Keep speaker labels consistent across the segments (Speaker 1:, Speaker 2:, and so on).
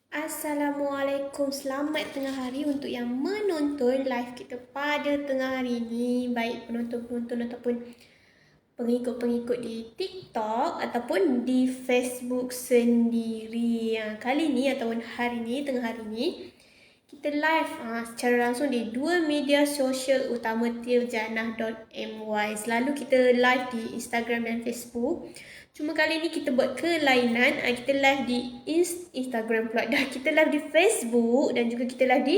Speaker 1: Assalamualaikum, selamat tengah hari untuk yang menonton live kita pada tengah hari ini. Baik penonton-penonton ataupun pengikut-pengikut di TikTok ataupun di Facebook sendiri. Kali ni ataupun hari ni, tengah hari ni, kita live secara langsung di dua media sosial utama tirjanah.my. Selalu kita live di Instagram dan Facebook. Cuma kali ni kita buat kelainan. Kita live di Instagram pula dah. Kita live di Facebook dan juga kita live di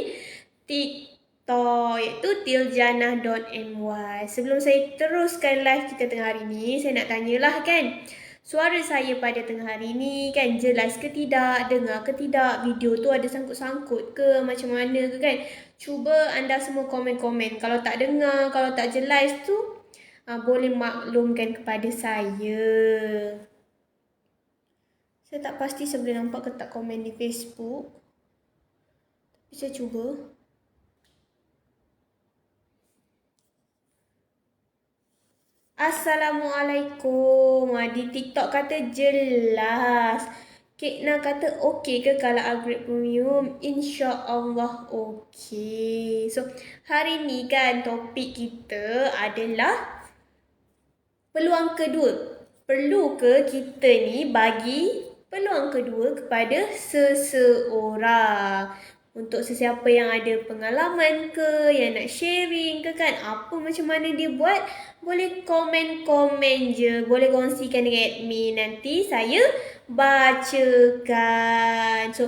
Speaker 1: TikTok, iaitu tirjanah.my. Sebelum saya teruskan live kita tengah hari ni, saya nak tanyalah kan, suara saya pada tengah hari ni kan jelas ke tidak, dengar ke tidak, video tu ada sangkut-sangkut ke, macam mana ke kan. Cuba anda semua komen-komen. Kalau tak dengar, kalau tak jelas tu, boleh maklumkan kepada saya. Saya tak pasti saya boleh nampak ke tak komen di Facebook. Tapi saya cuba. Assalamualaikum. Di TikTok kata jelas. Kekna kata okey ke kalau upgrade premium? InsyaAllah okey. So, hari ni kan topik kita adalah peluang kedua. Perlu ke kita ni bagi peluang kedua kepada seseorang? Untuk sesiapa yang ada pengalaman ke, yang nak sharing ke kan, apa macam mana dia buat, boleh komen-komen je. Boleh kongsikan dengan admin, nanti saya bacakan. So,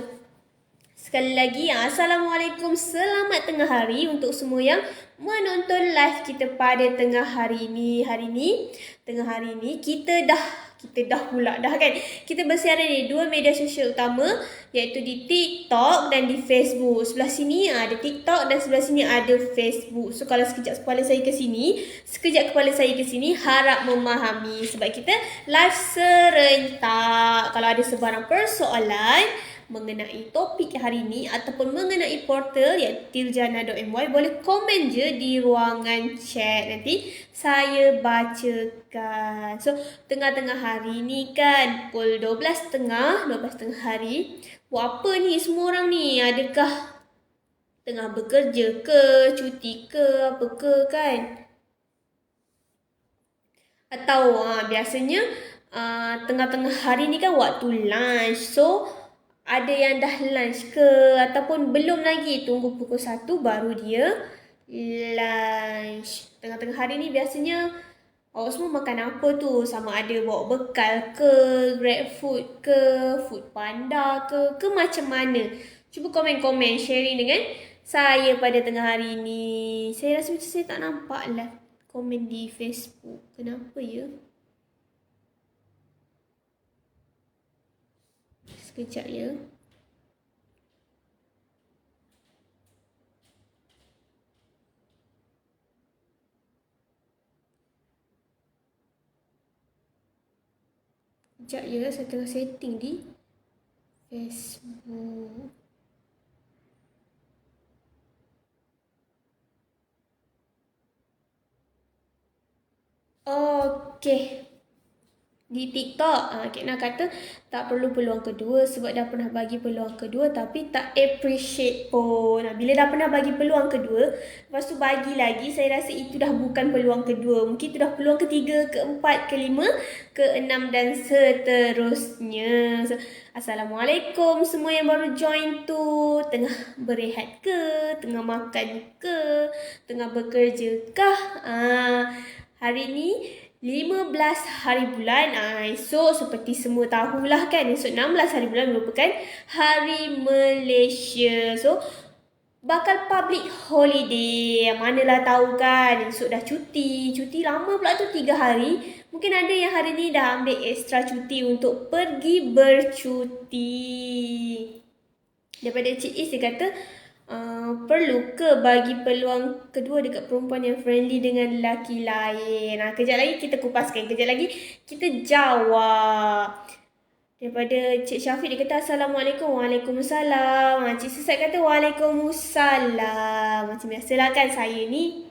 Speaker 1: sekali lagi, Assalamualaikum, selamat tengah hari untuk semua yang menonton live kita pada tengah hari ini. Tengah hari ini kita dah kan. Kita bersiaran di dua media sosial utama, iaitu di TikTok dan di Facebook. Sebelah sini ada TikTok dan sebelah sini ada Facebook. So kalau sekejap kepala saya ke sini, sekejap kepala saya ke sini, harap memahami sebab kita live serentak. Kalau ada sebarang persoalan mengenai topik hari ini ataupun mengenai portal iaitu tirjanah.my, boleh komen je di ruangan chat, nanti saya bacakan. So, tengah-tengah hari ni kan, pukul 12.30 hari. Buat apa ni semua orang ni? Adakah tengah bekerja ke, cuti ke, apa ke kan? Atau biasanya tengah-tengah hari ni kan waktu lunch. So, ada yang dah lunch ke ataupun belum lagi, tunggu pukul 1 baru dia lunch. Tengah-tengah hari ni biasanya awak semua makan apa tu? Sama ada bawa bekal ke, GrabFood ke, Foodpanda ke macam mana? Cuba komen-komen, sharing dengan saya pada tengah hari ni. Saya rasa macam saya tak nampak lah komen di Facebook. Kenapa ya? Sekejap ya. Sekejap ya, saya tengah setting di Facebook. Okey. Di TikTok, Kekna kata tak perlu peluang kedua sebab dah pernah bagi peluang kedua tapi tak appreciate pun. Bila dah pernah bagi peluang kedua, lepas tu bagi lagi, saya rasa itu dah bukan peluang kedua. Mungkin itu dah peluang ketiga, keempat, kelima, keenam dan seterusnya. So, Assalamualaikum semua yang baru join tu. Tengah berehat ke? Tengah makan ke? Tengah bekerja kah? Hari ni 15 hari bulan, esok seperti semua tahulah kan, esok 16 hari bulan merupakan Hari Malaysia. So, bakal public holiday. Manalah tahu kan, esok dah cuti lama pula tu 3 hari. Mungkin ada yang hari ni dah ambil extra cuti untuk pergi bercuti. Daripada Cik Is, dia kata, perlu ke bagi peluang kedua dekat perempuan yang friendly dengan lelaki lain? Kejap lagi kita kupaskan, kejap lagi kita jawab. Daripada Cik Syafiq, dia kata Assalamualaikum. Waalaikumsalam. Cik Sesat kata Waalaikumsalam. Macam biasalah kan, saya ni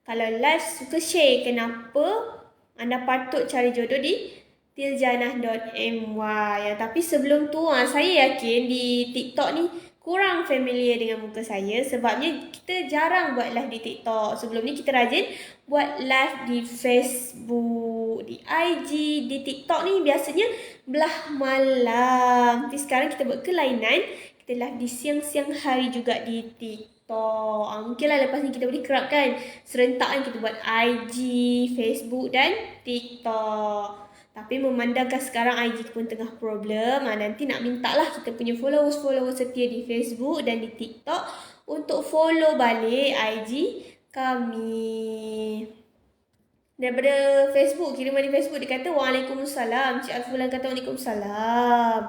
Speaker 1: kalau live suka share kenapa anda patut cari jodoh di @tiljannah.my ya. Tapi sebelum tu saya yakin di TikTok ni kurang familiar dengan muka saya sebabnya kita jarang buat live di TikTok. Sebelum ni kita rajin buat live di Facebook, di IG, di TikTok ni biasanya belah malam. Tapi sekarang kita buat kelainan, kita live di siang-siang hari juga di TikTok. Mungkinlah lepas ni kita boleh kerapkan serentak kita buat IG, Facebook dan TikTok. Tapi memandangkan sekarang IG pun tengah problem, nanti nak minta lah kita punya followers setia di Facebook dan di TikTok untuk follow balik IG kami. Daripada Facebook, kiriman di Facebook dia kata Waalaikumsalam. Cik Alfulan kata Waalaikumsalam.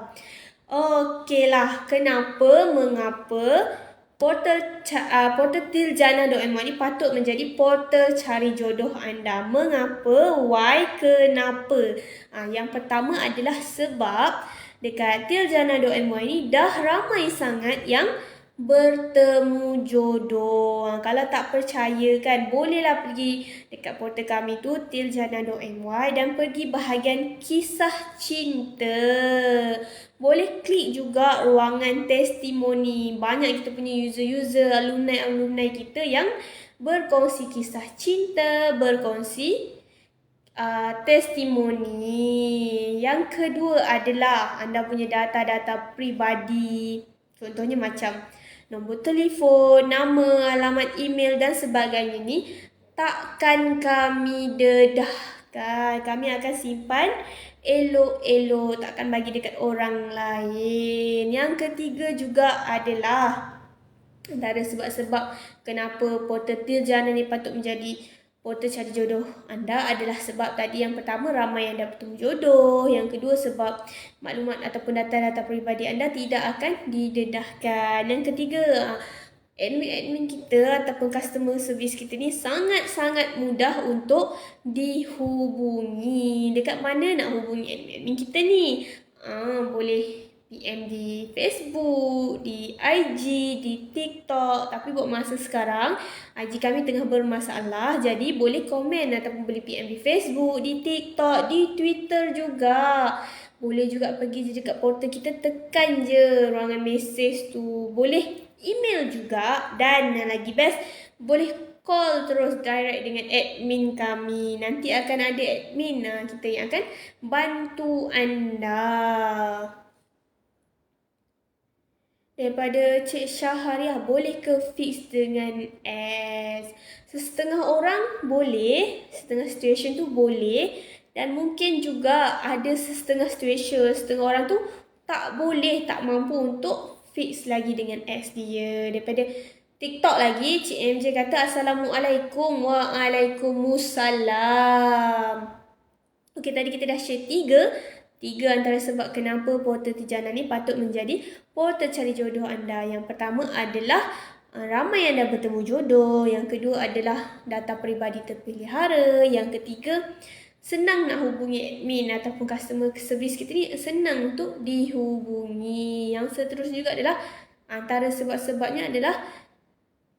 Speaker 1: Okeylah, mengapa portal tiljannah.my ni patut menjadi portal cari jodoh anda. Mengapa? Why? Kenapa? Yang pertama adalah sebab dekat tiljannah.my ni dah ramai sangat yang bertemu jodoh. Kalau tak percaya kan, bolehlah pergi dekat portal kami tu tiljannah.my dan pergi bahagian kisah cinta. Boleh klik juga ruangan testimoni. Banyak kita punya user-user, alumni kita yang berkongsi kisah cinta, berkongsi testimoni. Yang kedua adalah anda punya data-data peribadi. Contohnya macam nombor telefon, nama, alamat email dan sebagainya ni takkan kami dedahkan. Kami akan simpan elok-elok, takkan bagi dekat orang lain. Yang ketiga juga adalah antara sebab-sebab kenapa portal Tiljannah ni patut menjadi portal cari jodoh anda adalah sebab tadi yang pertama ramai yang dah bertemu jodoh. Yang kedua sebab maklumat ataupun data-data peribadi anda tidak akan didedahkan. Yang ketiga, admin kita ataupun customer service kita ni sangat-sangat mudah untuk dihubungi. Dekat mana nak hubungi admin kita ni? Boleh PM di Facebook, di IG, di TikTok. Tapi buat masa sekarang, IG kami tengah bermasalah. Jadi boleh komen ataupun boleh PM di Facebook, di TikTok, di Twitter juga. Boleh juga pergi je dekat portal kita, tekan je ruangan mesej tu. Boleh email juga. Dan yang lagi best, boleh call terus direct dengan admin kami. Nanti akan ada admin kita yang akan bantu anda. Daripada Cik Syahariah, boleh ke fix dengan S? Setengah orang boleh, setengah situation tu boleh. Dan mungkin juga ada setengah situation, setengah orang tu tak boleh, tak mampu untuk fix lagi dengan S dia. Daripada TikTok lagi, Cik MJ kata Assalamualaikum. Waalaikumsalam. Okey, tadi kita dah share tiga antara sebab kenapa portal Tiljannah ni patut menjadi portal cari jodoh anda. Yang pertama adalah ramai yang dah bertemu jodoh. Yang kedua adalah data peribadi terpelihara. Yang ketiga, senang nak hubungi admin ataupun customer service kita ni, senang untuk dihubungi. Yang seterusnya juga adalah antara sebab-sebabnya adalah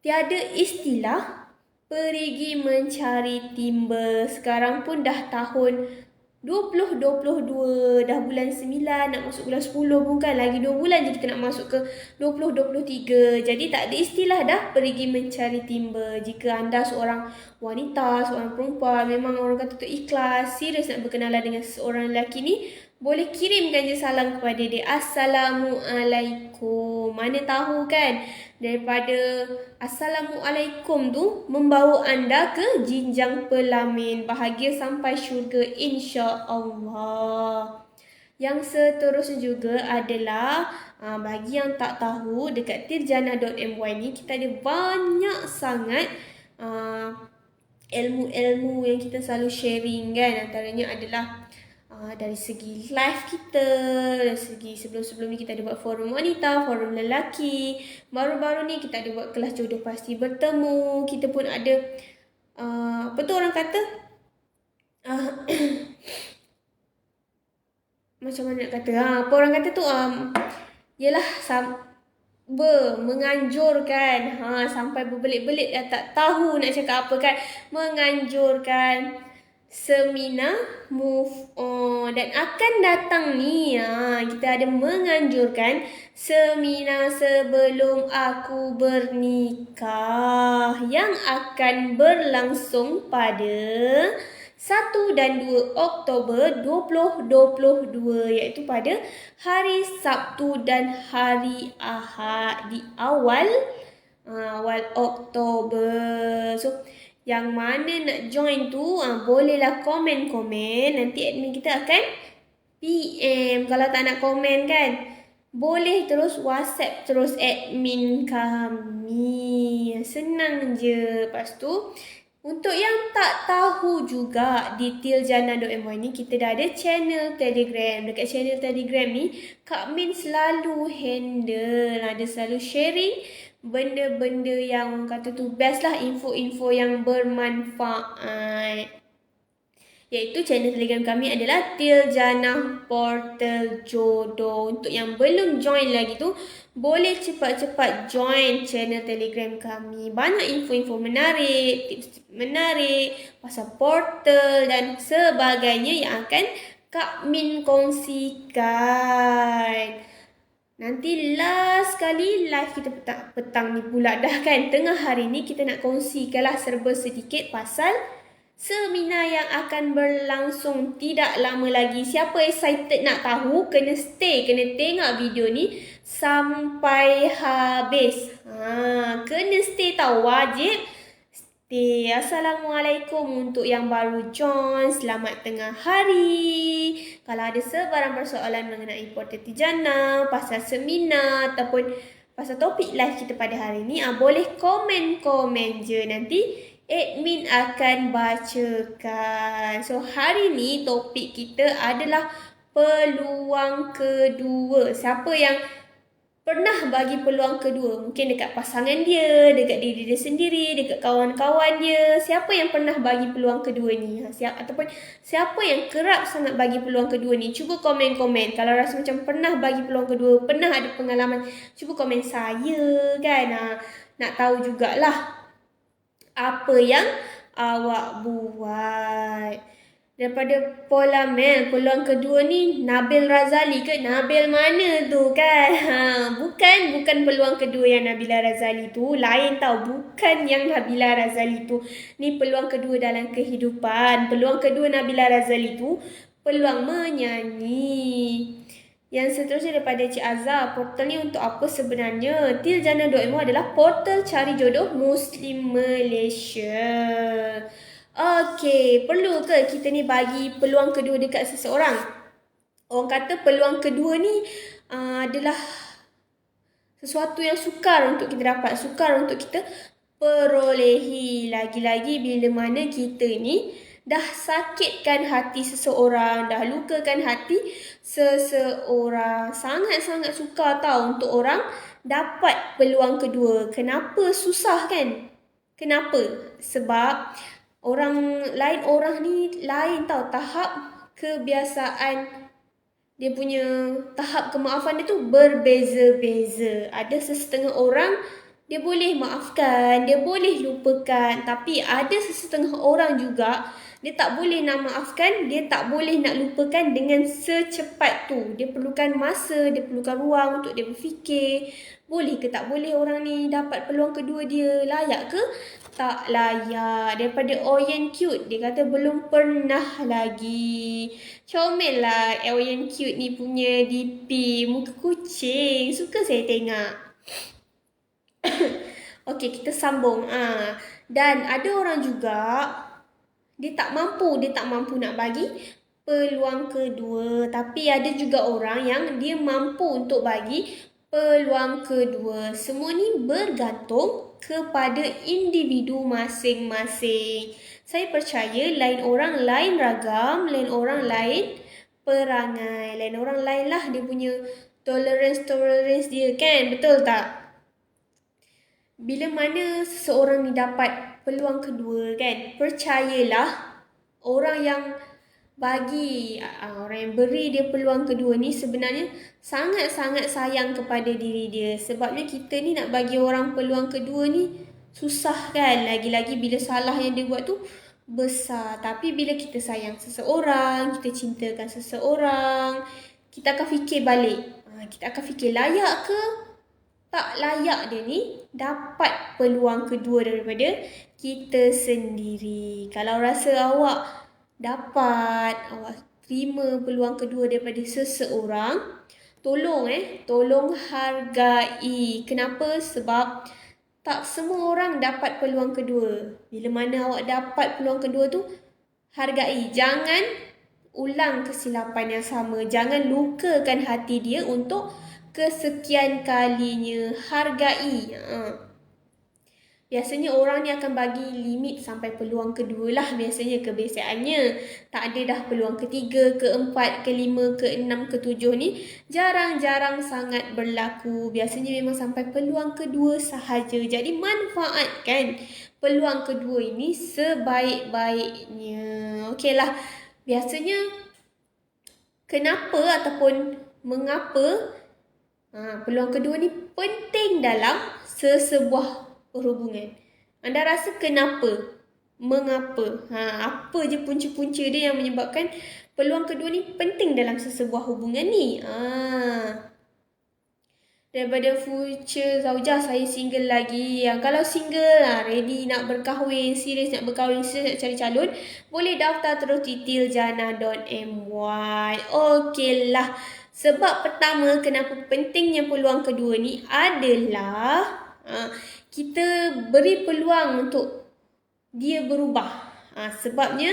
Speaker 1: tiada istilah perigi mencari timba. Sekarang pun dah tahun 2022, dah bulan 9 nak masuk bulan 10 pun kan, lagi 2 bulan je kita nak masuk ke 2023. Jadi tak ada istilah dah pergi mencari timba. Jika anda seorang wanita, seorang perempuan, memang orang kata tu ikhlas, serius nak berkenalan dengan seorang lelaki ni, boleh kirimkan je salam kepada dia. Assalamualaikum. Mana tahu kan, daripada Assalamualaikum tu membawa anda ke jenjang pelamin, bahagia sampai syurga insya-Allah. Yang seterusnya juga adalah bagi yang tak tahu, dekat tiljannah.my ni kita ada banyak sangat ilmu-ilmu yang kita selalu sharing kan. Antaranya adalah dari segi live kita, dari segi sebelum-sebelum ni kita ada buat forum wanita, forum lelaki. Baru-baru ni kita ada buat kelas jodoh pasti bertemu. Kita pun ada apa tu orang kata macam mana nak kata, apa orang kata tu yelah menganjurkan, sampai berbelit-belit dah tak tahu nak cakap apa kan. Menganjurkan seminar move on. Dan akan datang ni, kita ada menganjurkan seminar sebelum aku bernikah yang akan berlangsung pada 1 dan 2 Oktober 2022, iaitu pada hari Sabtu dan hari Ahad di awal Oktober. So, yang mana nak join tu, bolehlah komen-komen. Nanti admin kita akan PM. Kalau tak nak komen kan, boleh terus WhatsApp terus admin kami. Senang je. Lepas tu, untuk yang tak tahu juga detail Jana.my ni, kita dah ada channel Telegram. Dekat channel Telegram ni, Kak Min selalu handle. Dia selalu sharing benda-benda yang kata tu best lah, info-info yang bermanfaat. Iaitu channel Telegram kami adalah Tiljana Portal Jodoh. Untuk yang belum join lagi tu, boleh cepat-cepat join channel Telegram kami. Banyak info-info menarik, tips menarik pasal portal dan sebagainya yang akan Kak Min kongsikan. Nanti last kali live kita petang ni pula dah kan. Tengah hari ni kita nak kongsikanlah serba sedikit pasal seminar yang akan berlangsung tidak lama lagi. Siapa excited nak tahu, kena stay, kena tengok video ni sampai habis. Kena stay tau, wajib stay. Assalamualaikum untuk yang baru join. Selamat tengah hari. Kalau ada sebarang persoalan mengenai portal Tijana, pasal seminar ataupun pasal topik live kita pada hari ni, boleh komen-komen je. Nanti admin akan bacakan. So, hari ni topik kita adalah peluang kedua. Siapa yang pernah bagi peluang kedua? Mungkin dekat pasangan dia, dekat diri dia sendiri, dekat kawan-kawan dia. Siapa yang pernah bagi peluang kedua ni? Ataupun siapa yang kerap sangat bagi peluang kedua ni? Cuba komen-komen. Kalau rasa macam pernah bagi peluang kedua, pernah ada pengalaman, cuba komen saya kan. Nak tahu jugalah apa yang awak buat. Daripada Paula Mel, peluang kedua ni Nabil Razali ke? Nabil mana tu kan? Bukan peluang kedua yang Nabila Razali tu. Lain tau, bukan yang Nabila Razali tu. Ni peluang kedua dalam kehidupan. Peluang kedua Nabila Razali tu peluang menyanyi. Yang seterusnya daripada Cik Azhar, portal ni untuk apa sebenarnya? Tiljana.my adalah portal cari jodoh Muslim Malaysia. Okey, perlu ke kita ni bagi peluang kedua dekat seseorang? Orang kata peluang kedua ni adalah sesuatu yang sukar untuk kita dapat, sukar untuk kita perolehi. Lagi-lagi bila mana kita ni dah sakitkan hati seseorang, dah lukakan hati seseorang. Sangat-sangat sukar tau untuk orang dapat peluang kedua. Kenapa susah kan? Kenapa? Sebab orang ni lain tau, tahap kebiasaan dia punya tahap kemaafan dia tu berbeza-beza. Ada sesetengah orang dia boleh maafkan, dia boleh lupakan, tapi ada sesetengah orang juga dia tak boleh nak maafkan, dia tak boleh nak lupakan dengan secepat tu. Dia perlukan masa, dia perlukan ruang untuk dia berfikir. Boleh ke tak boleh orang ni dapat peluang kedua dia? Layak ke? Tak layak. Daripada Oyen Cute, dia kata belum pernah lagi. Comel lah Oyen Cute ni punya DP. Muka kucing. Suka saya tengok. Okey, kita sambung. Dan ada orang juga dia tak mampu nak bagi peluang kedua. Tapi ada juga orang yang dia mampu untuk bagi peluang kedua. Semua ni bergantung kepada individu masing-masing. Saya percaya lain orang lain ragam, lain orang lain perangai, lain orang lain lah dia punya tolerance dia kan, betul tak? Bila mana seseorang ni dapat peluang kedua kan, percayalah orang yang bagi, orang yang beri dia peluang kedua ni sebenarnya sangat-sangat sayang kepada diri dia. Sebabnya kita ni nak bagi orang peluang kedua ni susah kan. Lagi-lagi bila salah yang dia buat tu besar. Tapi bila kita sayang seseorang, kita cintakan seseorang, kita akan fikir balik. Kita akan fikir layak ke tak layak dia ni dapat peluang kedua daripada kita sendiri. Kalau rasa awak dapat, awak terima peluang kedua daripada seseorang, tolong hargai. Kenapa? Sebab tak semua orang dapat peluang kedua. Bila mana awak dapat peluang kedua tu, hargai. Jangan ulang kesilapan yang sama. Jangan lukakan hati dia untuk kesekian kalinya. Hargai. Biasanya orang ni akan bagi limit sampai peluang kedua lah. Biasanya kebiasaannya. Tak ada dah peluang ketiga, keempat, kelima, keenam, ketujuh ni. Jarang-jarang sangat berlaku. Biasanya memang sampai peluang kedua sahaja. Jadi manfaatkan peluang kedua ini sebaik-baiknya. Okeylah. Biasanya kenapa ataupun mengapa peluang kedua ni penting dalam sesebuah perhubungan. Anda rasa kenapa? Mengapa? Apa je punca-punca dia yang menyebabkan peluang kedua ni penting dalam sesebuah hubungan ni? Daripada future Zaujah, saya single lagi. Kalau single, ready nak berkahwin, serius nak berkahwin, serius nak cari calon, boleh daftar terus di tiljana.my. Okeylah. Sebab pertama kenapa pentingnya peluang kedua ni adalah kita beri peluang untuk dia berubah. Sebabnya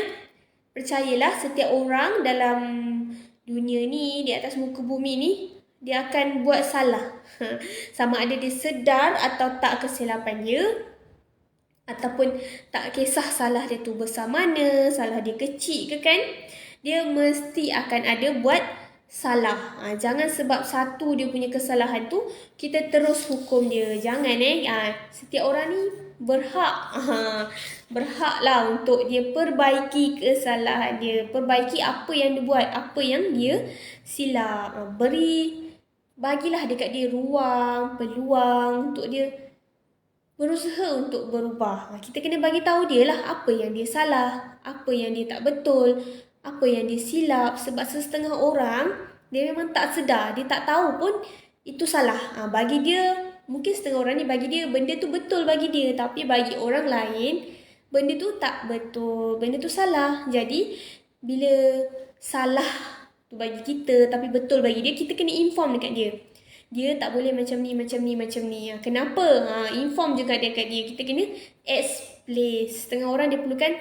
Speaker 1: percayalah, setiap orang dalam dunia ni, di atas muka bumi ni, dia akan buat salah. Sama ada dia sedar atau tak kesilapan dia, ataupun tak kisah salah dia tu besar mana, salah dia kecil ke kan, dia mesti akan ada buat salah. Jangan sebab satu dia punya kesalahan tu kita terus hukum dia. Jangan setiap orang ni berhaklah untuk dia perbaiki kesalahan dia, perbaiki apa yang dia buat, apa yang dia silap. Bagilah dekat dia ruang, peluang untuk dia berusaha untuk berubah. Kita kena bagi tahu dia lah apa yang dia salah, apa yang dia tak betul, apa yang dia silap. Sebab setengah orang, dia memang tak sedar, dia tak tahu pun itu salah. Bagi dia, mungkin setengah orang ni bagi dia benda tu betul bagi dia, tapi bagi orang lain, benda tu tak betul, benda tu salah. Jadi, bila salah tu bagi kita, tapi betul bagi dia, kita kena inform dekat dia. Dia tak boleh macam ni. Kenapa? Inform juga dekat dia. Kita kena explain. Setengah orang dia perlukan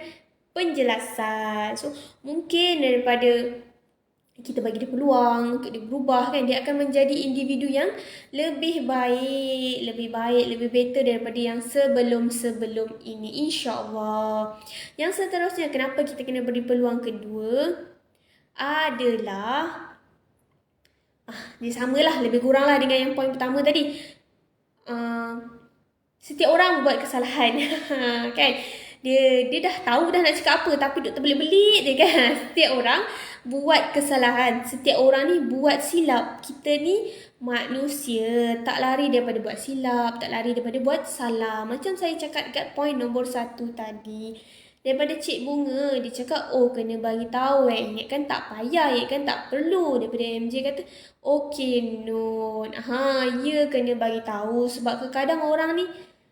Speaker 1: penjelasan. So, mungkin daripada kita bagi dia peluang untuk dia berubah kan, dia akan menjadi individu yang lebih baik, lebih better daripada yang sebelum ini, insya-Allah. Yang seterusnya, kenapa kita kena beri peluang kedua adalah dia samalah, lebih kurang lah dengan yang poin pertama tadi. Setiap orang buat kesalahan. Kan? Dia dah tahu dah nak cakap apa, tapi duk terbelit-belit je kan. Setiap orang buat kesalahan. Setiap orang ni buat silap. Kita ni manusia, tak lari daripada buat silap, tak lari daripada buat salah. Macam saya cakap dekat poin nombor 1 tadi. Daripada Cik Bunga, dia cakap, kena bagi tahu ingatkan tak payah, ingatkan tak perlu. Daripada MJ kata, okey Nun. Ya kena bagi tahu sebab kadang orang ni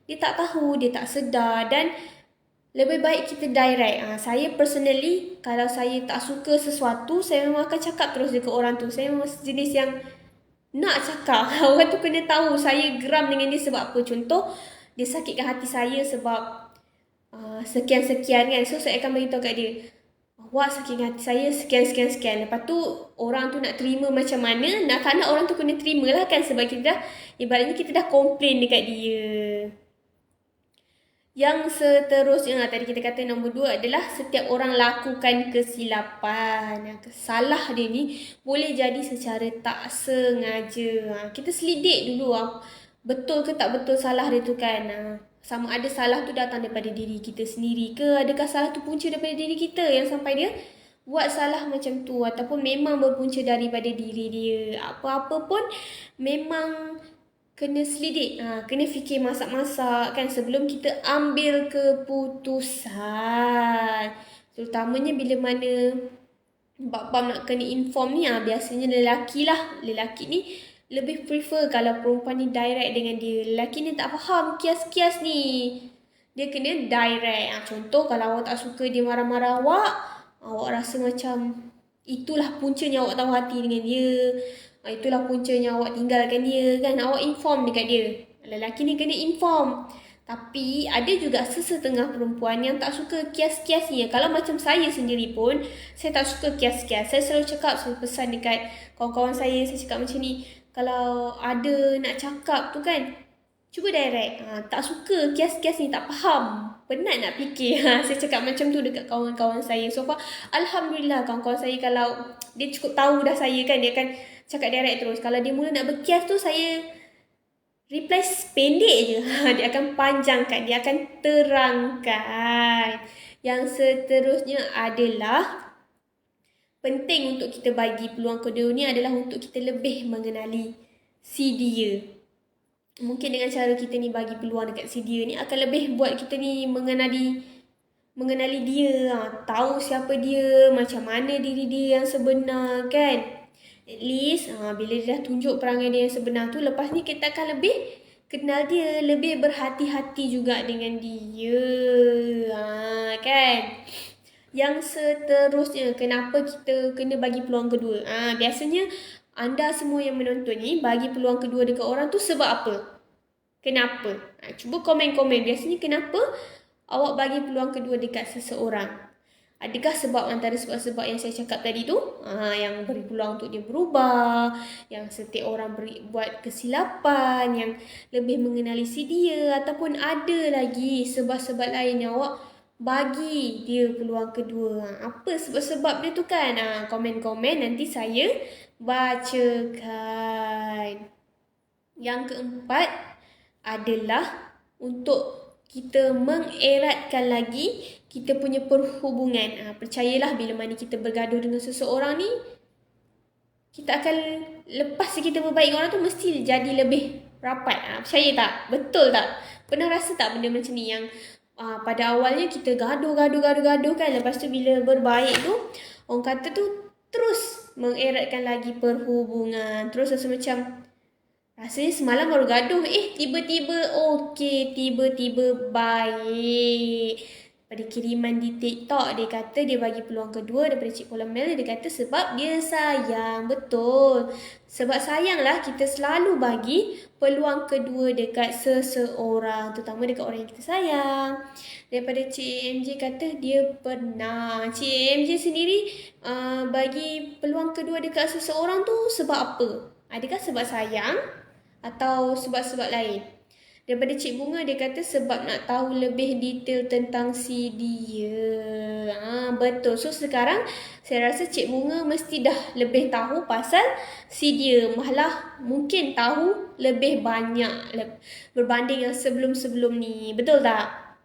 Speaker 1: dia tak tahu, dia tak sedar, dan lebih baik kita direct. Saya personally, kalau saya tak suka sesuatu, saya memang akan cakap terus dekat orang tu. Saya memang jenis yang nak cakap. Orang tu kena tahu saya geram dengan dia sebab apa. Contoh, dia sakitkan hati saya sebab sekian-sekian kan. So, saya akan beritahu kat dia, awak sakitkan hati saya sekian. Lepas tu, orang tu nak terima macam mana, nak tak nak orang tu kena terima lah kan. Sebab kita dah, ibaratnya kita dah komplain dekat dia. Yang seterusnya, tadi kita kata nombor 2 adalah setiap orang lakukan kesilapan. Salah dia ni boleh jadi secara tak sengaja. Kita selidik dulu betul ke tak betul salah dia tu kan. Sama ada salah tu datang daripada diri kita sendiri ke, adakah salah tu punca daripada diri kita yang sampai dia buat salah macam tu, ataupun memang berpunca daripada diri dia. Apa-apa pun memang kena selidik. Kena fikir masak-masak kan sebelum kita ambil keputusan. Terutamanya bila mana bab-bab nak kena inform ni, biasanya lelaki lah. Lelaki ni lebih prefer kalau perempuan ni direct dengan dia. Lelaki ni tak faham kias-kias ni. Dia kena direct. Contoh kalau awak tak suka dia marah-marah awak rasa macam itulah puncanya awak tahu hati dengan dia. Itulah puncanya awak tinggalkan dia kan. Awak inform dekat dia. Lelaki ni kena inform. Tapi ada juga sesetengah perempuan yang tak suka kias-kias ni. Kalau macam saya sendiri pun, saya tak suka kias-kias. Saya selalu cakap, saya pesan dekat kawan-kawan saya cakap macam ni. Kalau ada nak cakap tu kan, cuba direct. Tak suka kias-kias ni, tak faham. Penat nak fikir. Saya cakap macam tu dekat kawan-kawan saya. So far, Alhamdulillah kawan-kawan saya kalau dia cukup tahu dah saya kan, dia akan cakap direct terus. Kalau dia mula nak berkias tu, saya reply pendek je. Dia akan panjangkan, dia akan terangkan. Yang seterusnya adalah penting untuk kita bagi peluang kedua ni adalah untuk kita lebih mengenali si dia. Mungkin dengan cara kita ni bagi peluang dekat si dia ni akan lebih buat kita ni mengenali dia, tahu siapa dia, macam mana diri dia yang sebenar kan. At least bila dia dah tunjuk perangai dia yang sebenar tu, lepas ni kita akan lebih kenal dia, lebih berhati-hati juga dengan dia, kan. Yang seterusnya, kenapa kita kena bagi peluang kedua? Biasanya anda semua yang menonton ni bagi peluang kedua dekat orang tu sebab apa? Kenapa? Cuba komen-komen. Biasanya kenapa awak bagi peluang kedua dekat seseorang? Adakah sebab antara sebab-sebab yang saya cakap tadi tu, yang beri peluang untuk dia berubah, yang setiap orang buat kesilapan, yang lebih mengenali si dia, ataupun ada lagi sebab-sebab lain yang awak bagi dia peluang kedua? Apa sebab-sebab dia tu kan? Komen-komen nanti saya bacakan. Yang keempat adalah untuk kita mengeratkan lagi kita punya perhubungan. Percayalah bila mana kita bergaduh dengan seseorang ni, kita akan lepas kita berbaik dengan orang tu mesti jadi lebih rapat. Percaya tak? Betul tak? Pernah rasa tak benda macam ni yang pada awalnya kita gaduh kan, lepas tu bila berbaik tu orang kata tu terus mengeratkan lagi perhubungan. Terus rasa macam rasanya semalam baru gaduh, tiba-tiba okey, tiba-tiba baik. Pada kiriman di TikTok, dia kata dia bagi peluang kedua daripada Cik Kolam Mel. Dia kata sebab dia sayang. Betul. Sebab sayanglah kita selalu bagi peluang kedua dekat seseorang, terutama dekat orang yang kita sayang. Daripada Cik MJ kata dia pernah. Cik MJ sendiri bagi peluang kedua dekat seseorang tu sebab apa? Adakah sebab sayang atau sebab-sebab lain? Daripada Cik Bunga, dia kata sebab nak tahu lebih detail tentang si dia. Betul. So sekarang saya rasa Cik Bunga mesti dah lebih tahu pasal si dia. Malah mungkin tahu lebih banyak berbanding yang sebelum-sebelum ni. Betul tak?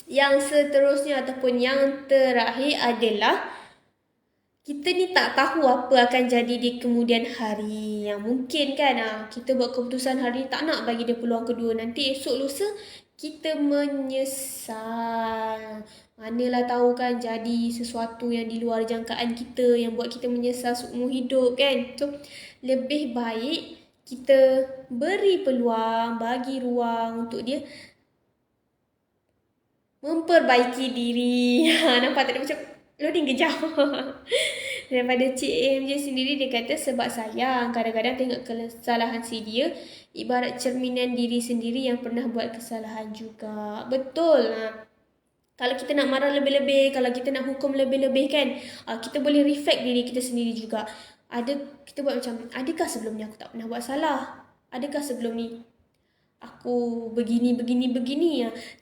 Speaker 1: Yang seterusnya ataupun yang terakhir adalah kita ni tak tahu apa akan jadi di kemudian hari. Yang mungkin kan kita buat keputusan hari ni tak nak bagi dia peluang kedua. Nanti esok lusa kita menyesal. Manalah tahu kan jadi sesuatu yang di luar jangkaan kita, yang buat kita menyesal seumur hidup kan. So lebih baik kita beri peluang, bagi ruang untuk dia memperbaiki diri. Nampak tak? Dia macam loading kejap. Daripada Cik MJ sendiri, dia kata sebab sayang. Kadang-kadang tengok kesalahan si dia ibarat cerminan diri sendiri yang pernah buat kesalahan juga. Betul. Kalau kita nak marah lebih-lebih, kalau kita nak hukum lebih-lebih kan, kita boleh reflect diri kita sendiri juga. Kita buat macam, adakah sebelum ni aku tak pernah buat salah? Adakah sebelum ni aku begini.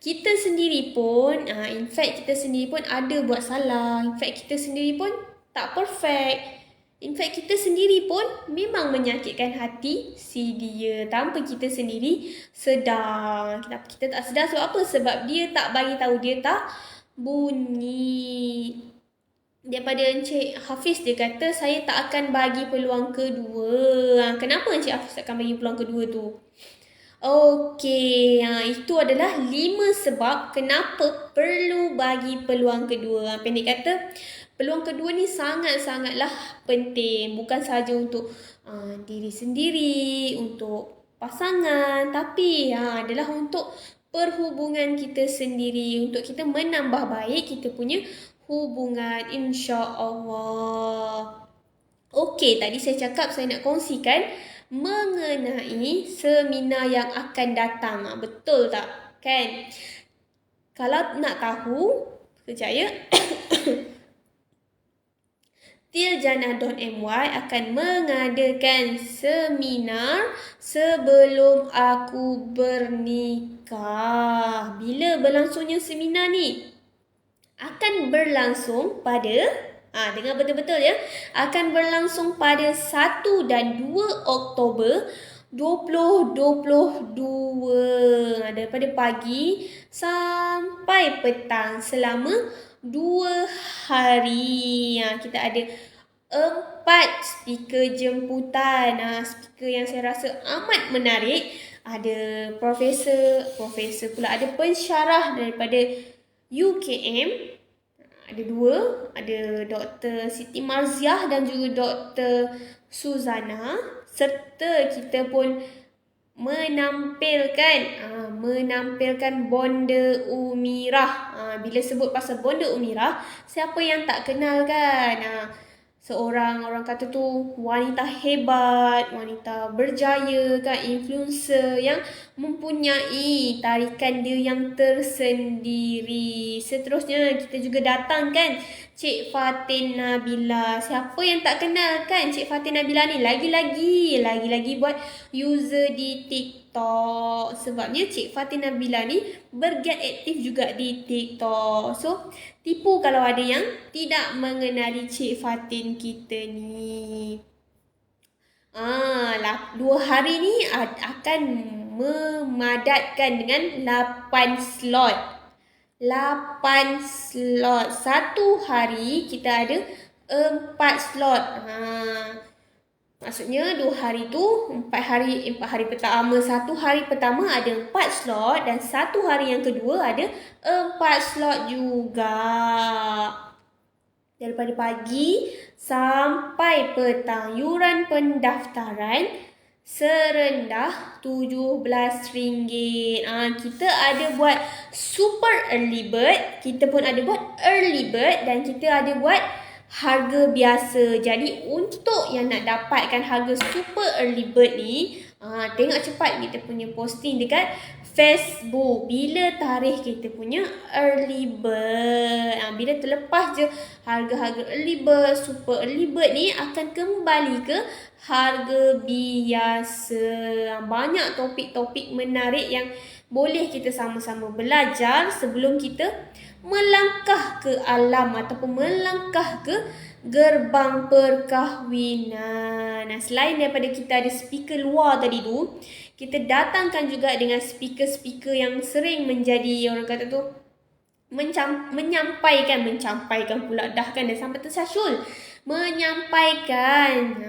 Speaker 1: Kita sendiri pun, in fact kita sendiri pun ada buat salah. In fact kita sendiri pun tak perfect. In fact kita sendiri pun memang menyakitkan hati si dia tanpa kita sendiri sedar. Kita tak sedar sebab apa? Sebab dia tak bagi tahu, dia tak bunyi. Daripada Encik Hafiz, dia kata saya tak akan bagi peluang kedua. Kenapa Encik Hafiz tak akan bagi peluang kedua tu? Okey, itu adalah 5 sebab kenapa perlu bagi peluang kedua. Pendek kata, peluang kedua ni sangat-sangatlah penting. Bukan sahaja untuk diri sendiri, untuk pasangan, tapi adalah untuk perhubungan kita sendiri. Untuk kita menambah baik kita punya hubungan, insya-Allah. Okey, tadi saya cakap saya nak kongsikan mengenai seminar yang akan datang. Betul tak? Kan? Kalau nak tahu, sekejap ya. Tiljana.my akan mengadakan seminar sebelum aku bernikah. Bila berlangsungnya seminar ni? Akan berlangsung pada dengar betul-betul ya. Akan berlangsung pada 1 dan 2 Oktober 2022. Daripada pagi sampai petang selama 2 hari. Kita ada 4 speaker jemputan. Speaker yang saya rasa amat menarik. Ada profesor pula. Ada pensyarah daripada UKM. Ada 2, ada Dr. Siti Marziah dan juga Dr. Suzana, serta kita pun menampilkan Bonda Umirah. Bila sebut pasal Bonda Umirah, siapa yang tak kenal kan? Seorang, orang kata tu wanita hebat, wanita berjaya kan, influencer yang mempunyai tarikan dia yang tersendiri. Seterusnya kita juga datang kan Cik Fatin Nabila. Siapa yang tak kenal kan Cik Fatin Nabila ni? Lagi-lagi buat user di TikTok. Sebabnya Cik Fatin Nabila ni bergiat aktif juga di TikTok. So, tipu kalau ada yang tidak mengenali Cik Fatin kita ni. 2 hari ni akan memadatkan dengan 8 slot. 8 slot. Satu hari kita ada 4 slot. Maksudnya 2 hari tu 4 hari pertama. Satu hari pertama ada 4 slot dan satu hari yang kedua ada 4 slot juga. Daripada pagi sampai petang. Yuran pendaftaran serendah RM17. Kita ada buat super early bird, kita pun ada buat early bird dan kita ada buat harga biasa. Jadi untuk yang nak dapatkan harga super early bird ni, tengok cepat kita punya posting dekat Facebook. Bila tarikh kita punya early bird. Bila terlepas je harga-harga early bird, super early bird ni akan kembali ke harga biasa. Banyak topik-topik menarik yang boleh kita sama-sama belajar sebelum kita melangkah ke alam ataupun melangkah ke gerbang perkahwinan. Selain daripada kita ada speaker luar tadi tu, kita datangkan juga dengan speaker-speaker yang sering menjadi, orang kata tu, menyampaikan pula dah kan, dah sampai tersasul. Menyampaikan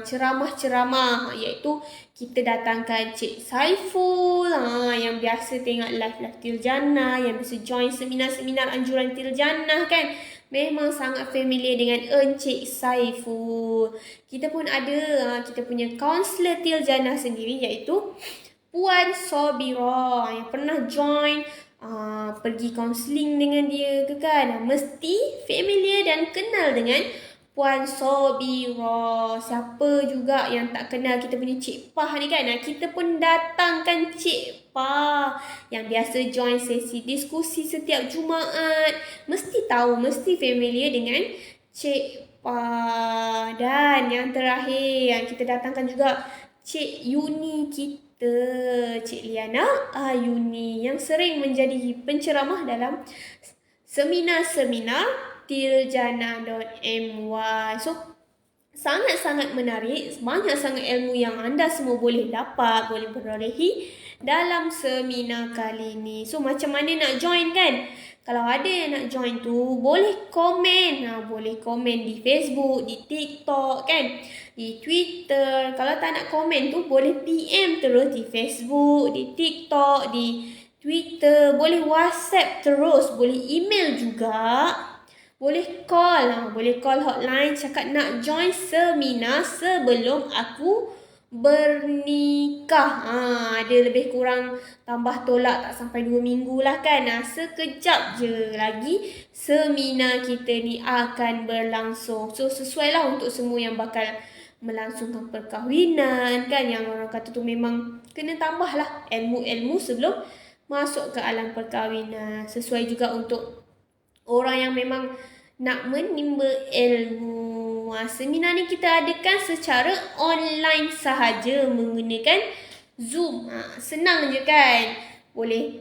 Speaker 1: ceramah-ceramah, iaitu kita datangkan Cik Saiful yang biasa tengok live Tiljana, yang biasa join seminar-seminar anjuran Tiljana kan. Memang sangat familiar dengan Encik Saiful. Kita pun ada kita punya kaunselor Tiljana sendiri, iaitu Puan Sobira yang pernah join pergi kaunseling dengan dia ke kan. Mesti familiar dan kenal dengan Puan Sobira. Siapa juga yang tak kenal kita punya Cik Pah ni kan. Kita pun datangkan Cik Pah yang biasa join sesi diskusi setiap Jumaat. Mesti tahu, mesti familiar dengan Cik Pah. Dan yang terakhir yang kita datangkan juga Cik Yuni kita, Cik Liana Ayuni, yang sering menjadi penceramah dalam seminar-seminar Tiljana.my. So, sangat-sangat menarik. Banyak sangat ilmu yang anda semua boleh dapat, boleh perolehi dalam seminar kali ini. So, macam mana nak join kan? Kalau ada yang nak join tu, boleh komen. Boleh komen di Facebook, di TikTok kan, di Twitter. Kalau tak nak komen tu, boleh PM terus di Facebook, di TikTok, di Twitter. Boleh WhatsApp terus, boleh email juga. Boleh call, boleh call hotline cakap nak join seminar sebelum aku bernikah. Ada lebih kurang tambah tolak tak sampai 2 minggu lah kan. Sekejap je lagi seminar kita ni akan berlangsung. So sesuai lah untuk semua yang bakal melangsungkan perkahwinan kan. Yang orang kata tu memang kena tambah lah ilmu-ilmu sebelum masuk ke alam perkahwinan. Sesuai juga untuk orang yang memang nak menimba ilmu. Seminar ni kita adakan secara online sahaja menggunakan Zoom. Senang je kan.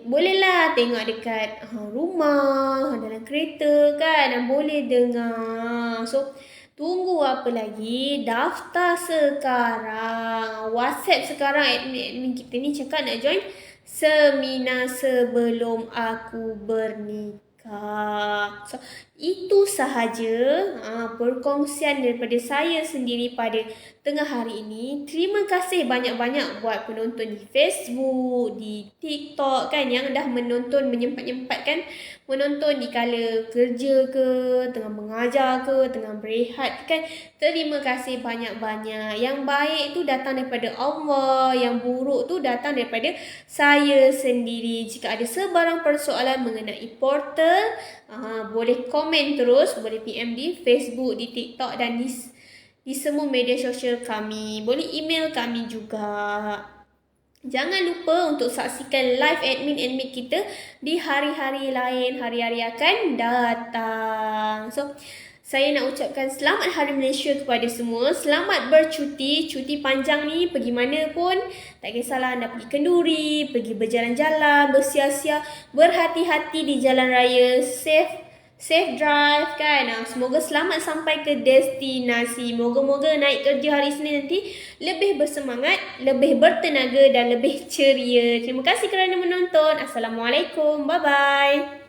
Speaker 1: Bolehlah tengok dekat rumah, dalam kereta kan, dan boleh dengar. So tunggu apa lagi? Daftar sekarang. WhatsApp sekarang admin kita ni cakap nak join seminar sebelum aku bernikah. So, itu sahaja perkongsian daripada saya sendiri pada tengah hari ini. Terima kasih banyak-banyak buat penonton di Facebook, di TikTok kan, yang dah menonton, menyempat-nyempatkan menonton di kala kerja ke, tengah mengajar ke, tengah berehat kan. Terima kasih banyak-banyak. Yang baik tu datang daripada Allah, yang buruk tu datang daripada saya sendiri. Jika ada sebarang persoalan mengenai portal, boleh komen terus, boleh PM di Facebook, di TikTok dan di semua media sosial kami. Boleh email kami juga. Jangan lupa untuk saksikan live admin kita di hari-hari lain, hari-hari akan datang. So, saya nak ucapkan selamat Hari Malaysia kepada semua. Selamat bercuti. Cuti panjang ni pergi mana pun, tak kisahlah anda pergi kenduri, pergi berjalan-jalan, bersia-sia, berhati-hati di jalan raya, safe drive kan. Semoga selamat sampai ke destinasi. Moga-moga naik kerja hari Senin nanti lebih bersemangat, lebih bertenaga dan lebih ceria. Terima kasih kerana menonton. Assalamualaikum. Bye-bye.